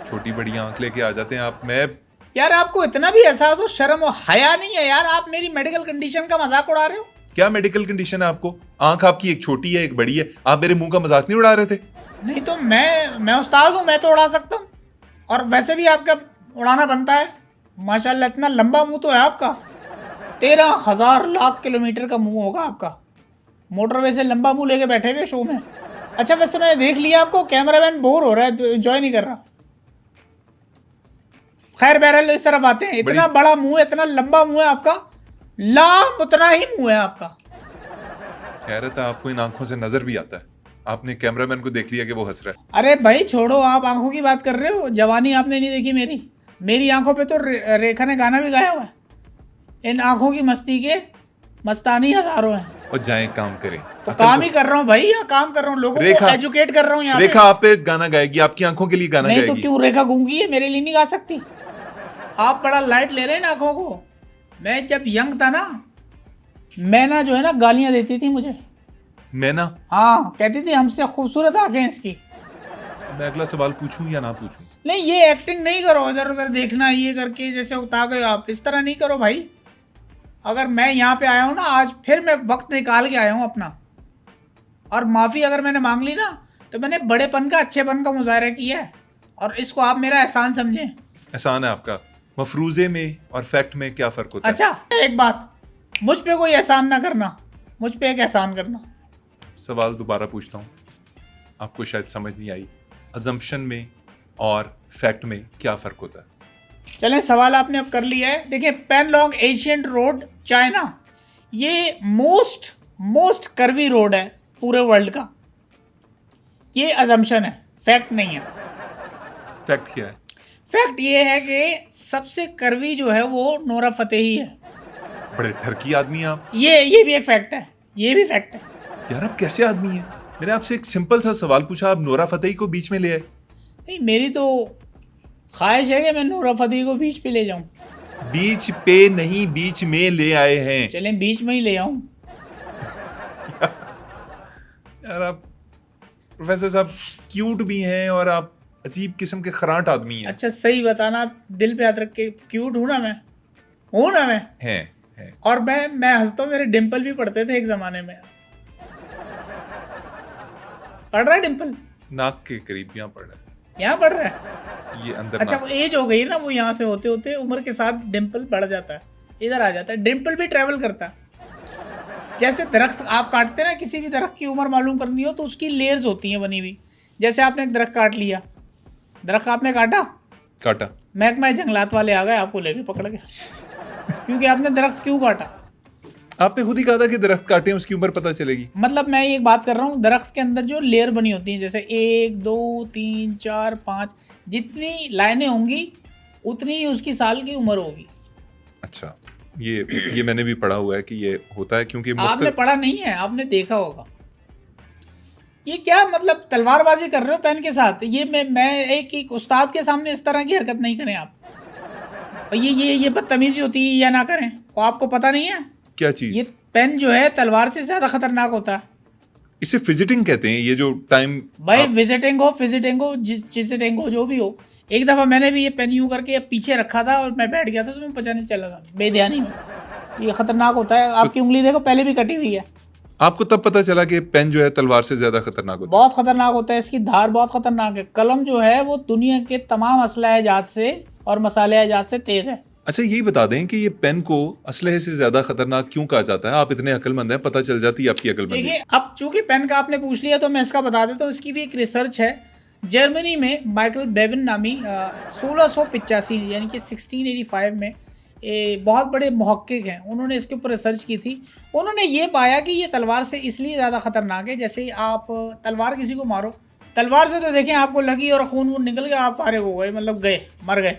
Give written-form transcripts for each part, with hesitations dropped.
छोटी बड़ी आंख लेके आ जाते हैं आप। मैं यार आपको इतना भी एहसास हो, शर्म हो, हया नहीं है यार? आप मेरी मेडिकल कंडीशन का मजाक उड़ा रहे हो। क्या मेडिकल कंडीशन है आपको? आंख आपकी एक छोटी है एक बड़ी है, आप मेरे मुंह का मजाक नहीं उड़ा रहे थे? नहीं तो मैं उस्ताद हूँ, मैं तो उड़ा सकता हूँ। और वैसे भी आपका उड़ाना बनता है। माशाल्लाह इतना लंबा मुंह तो है आपका। 13,000 लाख किलोमीटर का मुंह होगा आपका। मोटरवे से लंबा मुंह लेके बैठे हुए शो में। अच्छा वैसे मैंने देख लिया आपको, कैमरामैन बोर हो रहा है, एंजॉय नहीं कर रहा। खैर बहरहाल इस तरफ आते हैं। इतना बड़ा मुंह है, इतना लंबा मुंह है आपका, लाम उतना ही मुंह है आपका। हैरत है, आपको इन आंखों से नजर भी आता है। आपने कैमरामैन को देख लिया कि वो हंस रहा है। अरे भाई छोड़ो, आप आंखों की बात कर रहे हो। जवानी आपने नहीं देखी मेरी। मेरी आंखों पे तो रेखा ने गाना भी गाया हुआ है, इन आंखों की मस्ती के मस्तानी हजारों हैं। और जाएं काम करें। तो काम ही कर रहा हूँ भाई, या काम कर रहा हूँ, लोगों को एजुकेट कर रहा हूँ यहाँ रेखा आप पे गाना गाएगी, आपकी आंखों के लिए गाना नहीं गाएगी। तो क्यों रेखा गूंगी है, मेरे लिए नहीं गा सकती? आप बड़ा लाइट ले रहे हैं ना आंखों को। मैं जब यंग था ना, मैना जो है ना गालियां देती थी मुझे। मैना? हाँ, कहती थी हमसे खूबसूरत आंखें इसकी। मैं अगला सवाल पूछूं या ना पूछूं? नहीं, ये एक्टिंग नहीं करो, इधर उधर देखना ये करके जैसे उता गए आप, इस तरह नहीं करो भाई। अगर मैं यहाँ पे आया हूँ ना आज, फिर मैं वक्त निकाल के आया हूँ अपना। और माफ़ी अगर मैंने मांग ली ना, तो मैंने बड़ेपन का, अच्छेपन का मुजाहरा किया है। और इसको आप मेरा एहसान समझें। एहसान है आपका। मफरूजे में और फैक्ट में क्या फ़र्क होता है? अच्छा एक बात, मुझ पे कोई एहसान ना करना, मुझ पे एक एहसान करना। सवाल दोबारा पूछता हूँ, आपको शायद समझ नहीं आई। अजम्पशन में और फैक्ट में क्या फ़र्क होता है? चलें, सवाल आपने अब कर लिया है। देखिए, पेनलोंग एशियंट रोड चाइना, ये मोस्ट कर्वी रोड है पूरे वर्ल्ड का। ये अजम्पशन है, फैक्ट नहीं है। फैक्ट क्या है? फैक्ट ये है कि सबसे कर्वी जो है वो नोरा फतेही है। बड़े ठरकी आदमी हैं आप। ये भी एक फैक्ट है, ये भी फैक्ट है। यार आप कैसे आदमी हैं? मैंने आपसे एक सिंपल सा सवाल पूछा, आप नोरा फतेही को बीच में ले आए। नहीं, मेरी तो ख्वाहिश है कि मैं नोरा फतेही को बीच पे ले जाऊं। बीच पे नहीं, बीच में ले आए हैं। चलें बीच में ही ले आऊं। यार आप प्रोफेसर साहब क्यूट भी हैं और आप अजीब किस्म के खराट आदमी हैं। अच्छा सही बताना, दिल पे हाथ रख के, क्यूट हूं ना मैं? हूं ना मैं? हैं। और मैं हंसता हूँ, मेरे डिम्पल भी पड़ते थे एक जमाने में। पड़ रहा है डिम्पल? नाक के करीब यहाँ पड़ रहा है। यहाँ पड़ रहा है? ये अंदर अच्छा, वो एज हो गई ना, वो यहाँ से होते होते उम्र के साथ डिम्पल बढ़ जाता है, इधर आ जाता है। डिम्पल भी ट्रेवल करता है। जैसे दरख्त आप काटते हैं ना, किसी भी दरख्त की उम्र मालूम करनी हो तो उसकी लेयर्स होती हैं बनी हुई। जैसे आपने एक दरख्त काट लिया, दरख्त आपने काटा, महकमा जंगलात वाले आ गए आपको लेके पकड़ के, क्योंकि आपने दरख्त क्यों काटा। आपने खुद ही कहा था कि दरख्त काटे उसकी उम्र पता चलेगी। मतलब मैं एक बात कर रहा हूँ, दरख्त के अंदर जो लेयर बनी होती है, जैसे 1 2 3 4 5, जितनी लाइनें होंगी उतनी ही उसकी साल की उम्र होगी। अच्छा, ये मैंने भी पढ़ा हुआ है कि ये होता है, क्योंकि आपने पढ़ा नहीं है, आपने देखा होगा। ये क्या मतलब तलवारबाजी कर रहे हो पेन के साथ? ये मैं एक उस्ताद के सामने इस तरह की हरकत नहीं करें आप। और ये बदतमीजी होती है या ना करें। वो आपको पता नहीं है क्या चीज? ये पेन जो है तलवार से ज्यादा खतरनाक होता है। इसे फिजिटिंग कहते हैं। ये जो टाइम भाई विजिटिंग हो जिसिटिंग हो, जो भी हो। एक दफा मैंने भी ये पेन यूं करके पीछे रखा था और मैं बैठ गया था, उसमें पता नहीं चला था, बेध्यानी में। ये खतरनाक होता है। आपकी उंगली देखो, पहले भी कटी हुई है। आपको तब पता चला कि पेन जो है तलवार से ज्यादा खतरनाक होता है? बहुत खतरनाक होता है, इसकी धार बहुत खतरनाक है। कलम जो है वो दुनिया के तमाम असलहे जात से और मसाले जात से तेज है। अच्छा, यही बता दें कि ये पेन को असलहे से ज्यादा खतरनाक क्यों कहा जाता है? आप इतने अक्लमंद हैं, पता चल जाती है आपकी अक्लमंदी। देखिए, अब चूंकि पेन का आपने पूछ लिया तो मैं इसका बता देता हूँ। इसकी भी एक रिसर्च है। जर्मनी में माइकल बेविन नामी 1685 यानी कि 1685 में बहुत बड़े मुहक्किक हैं, उन्होंने इसके ऊपर रिसर्च की थी। उन्होंने ये पाया कि ये तलवार से इसलिए ज़्यादा ख़तरनाक है। जैसे आप तलवार किसी को मारो, तलवार से तो देखें आपको लगी और खून वून निकल गया, आप फारिग हो गए, मतलब गए, मर गए।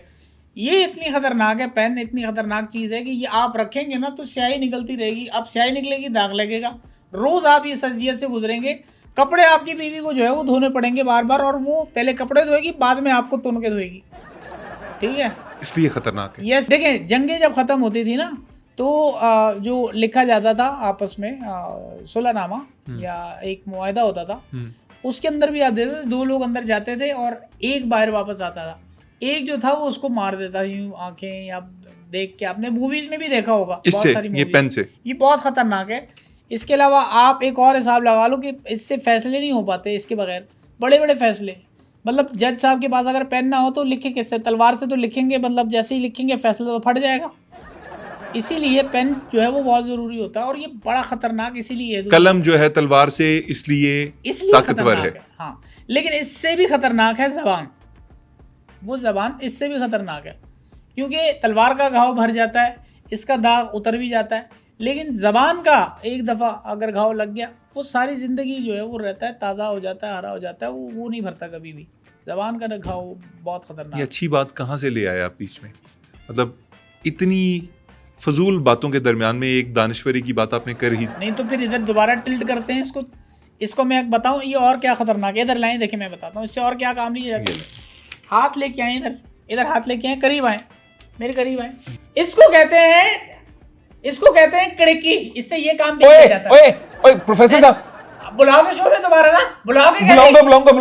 ये इतनी ख़तरनाक है, पेन इतनी ख़तरनाक चीज़ है कि ये आप रखेंगे ना तो स्याही निकलती रहेगी। अब स्याही निकलेगी, दाग लगेगा, रोज़ आप ये सजियत से गुजरेंगे। कपड़े आपकी बीवी को जो है वो धोने पड़ेंगे बार बार, और वो पहले कपड़े धोएगी, बाद में आपको तुन के धोएगी। ठीक है, इसलिए खतरनाक है। यस। देखें, जंगें जब ख़त्म होती थी ना तो जो लिखा जाता था आपस में, सुलहनामा या एक मुआहदा होता था, उसके अंदर भी आप देखते थे 2 लोग अंदर जाते थे और एक बाहर वापस आता था। एक जो था वो उसको मार देता यूं आंखें या देख के, आपने मूवीज में भी देखा होगा बहुत इससे, सारी ये movies पेन में। से। ये बहुत खतरनाक है। इसके अलावा आप एक और हिसाब लगा लो कि इससे फैसले नहीं हो पाते इसके बगैर, बड़े बड़े फैसले। मतलब जज साहब के पास अगर पेन ना हो तो लिखे किससे, तलवार से तो लिखेंगे, मतलब जैसे ही लिखेंगे फैसला तो फट जाएगा। इसीलिए पेन जो है वो बहुत ज़रूरी होता है, और ये बड़ा खतरनाक इसीलिए है। कलम जो है तलवार से इसलिए ताकतवर है। हाँ, लेकिन इससे भी खतरनाक है ज़बान। वो ज़बान इससे भी खतरनाक है, क्योंकि तलवार का घाव भर जाता है, इसका दाग उतर भी जाता है, लेकिन ज़बान का एक दफ़ा अगर घाव लग गया वो सारी ज़िंदगी जो है वो रहता है, ताज़ा हो जाता है, हरा हो जाता है, वो नहीं भरता कभी भी। ज़बान का घाव बहुत खतरनाक ये है। अच्छी बात कहाँ से ले आए आप बीच में? मतलब इतनी फजूल बातों के दरमियान में एक दानश्वरी की बात आपने कर ही दी। नहीं तो फिर इधर दोबारा टिल्ट करते हैं इसको। इसको मैं एक बताऊं ये और क्या खतरनाक है, इधर लाएं, देखिए मैं बताता हूँ इससे और क्या काम लिए जाते हैं। हाथ लेके आए इधर, इधर हाथ लेके आए, करीब आए, मेरे करीब आए। इसको कहते हैं कड़की। इससे ये काम भी किया जाता है। ओए प्रोफेसर साहब, बुलाओगे शो में दोबारा ना? बुलाओगे क्या? बुलाऊंगा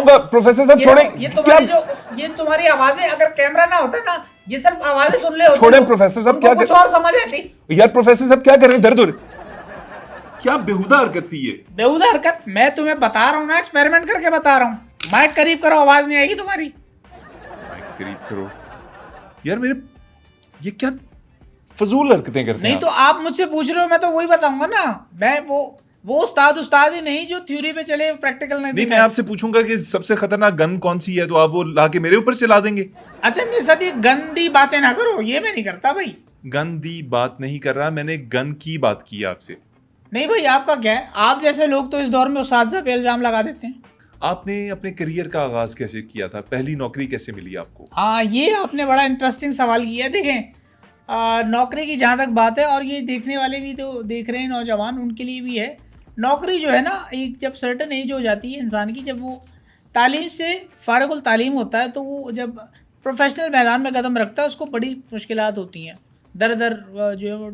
ना? प्रोफेसर साहब, छोड़ें। ये तुम्हारी आवाजें, अगर कैमरा ना होता ना, ये सिर्फ आवाजें सुन ले होते, छोड़ें प्रोफेसर साहब, क्या कुछ और समझ आती। यार प्रोफेसर साहब क्या कर रहे हैं इधर उधर? क्या बेहुदा हरकत थी ये? बेहुदा हरकत? मैं तुम्हें बता रहा हूँ ना, एक्सपेरिमेंट करके बता रहा हूँ। माइक करीब करो, आवाज नहीं आएगी तुम्हारी। माइक करीब करो यार, मेरे ये क्या फजूल हरकतें करते नहीं हैं तो आप मुझसे पूछ रहे हो, मैं तो वही बताऊंगा ना। मैं वो उस्ताद ही नहीं जो थ्योरी पे चले, प्रैक्टिकल नहीं, मैं आपसे पूछूंगा कि सबसे खतरनाक गन कौन सी है, तो आप वो लाके मेरे ऊपर चला देंगे। अच्छा, मेरे साथ ये गंदी बातें ना करो, ये मैं नहीं करता भाई। गंदी बात नहीं कर रहा, मैंने गन की बात की आपसे। नहीं भाई, आपका क्या है? आप जैसे लोग तो इस दौर में उस्ताद पे इल्जाम लगा देते हैं। आपने अपने करियर का आगाज कैसे किया था? पहली नौकरी कैसे मिली आपको? हाँ, ये आपने बड़ा इंटरेस्टिंग सवाल किया है। देखें, नौकरी की जहाँ तक बात है, और ये देखने वाले भी तो देख रहे हैं नौजवान, उनके लिए भी है। नौकरी जो है ना, एक जब सर्टन एज हो जाती है इंसान की, जब वो तालीम से फारिगुल तालीम होता है, तो वो जब प्रोफेशनल मैदान में कदम रखता है उसको बड़ी मुश्किलात होती हैं, दर दर जो है वो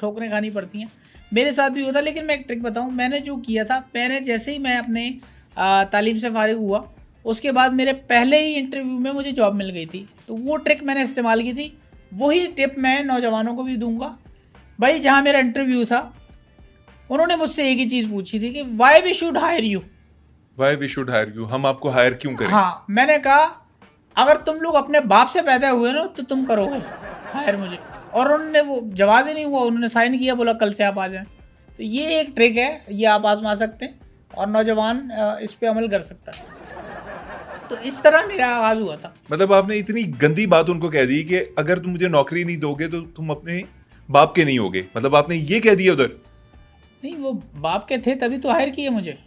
ठोकरें खानी पड़ती हैं। मेरे साथ भी होता। लेकिन मैं एक ट्रिक बताऊं, मैंने जो किया था, मैंने जैसे ही मैं अपने तालीम से फारिग हुआ, उसके बाद मेरे पहले ही इंटरव्यू में मुझे जॉब मिल गई थी। तो वो ट्रिक मैंने इस्तेमाल की थी, वही टिप मैं नौजवानों को भी दूंगा। भाई, जहाँ मेरा इंटरव्यू था, उन्होंने मुझसे एक ही चीज़ पूछी थी कि why we should hire you. Why we should hire you, हम आपको हायर क्यों करें? हाँ, मैंने कहा अगर तुम लोग अपने बाप से पैदा हुए ना तो तुम करोगे हायर मुझे। और उन्होंने वो जवाब ही नहीं हुआ, उन्होंने साइन किया, बोला कल से आप आ जाएं। तो ये एक ट्रिक है, ये आप आजमा सकते हैं और नौजवान इस पे अमल कर सकता है। तो इस तरह मेरा आगाज़ हुआ था। मतलब आपने इतनी गंदी बात उनको कह दी कि अगर तुम मुझे नौकरी नहीं दोगे तो तुम अपने बाप के नहीं होगे। मतलब आपने ये कह दिया उधर? नहीं, वो बाप के थे तभी तो हायर किए मुझे।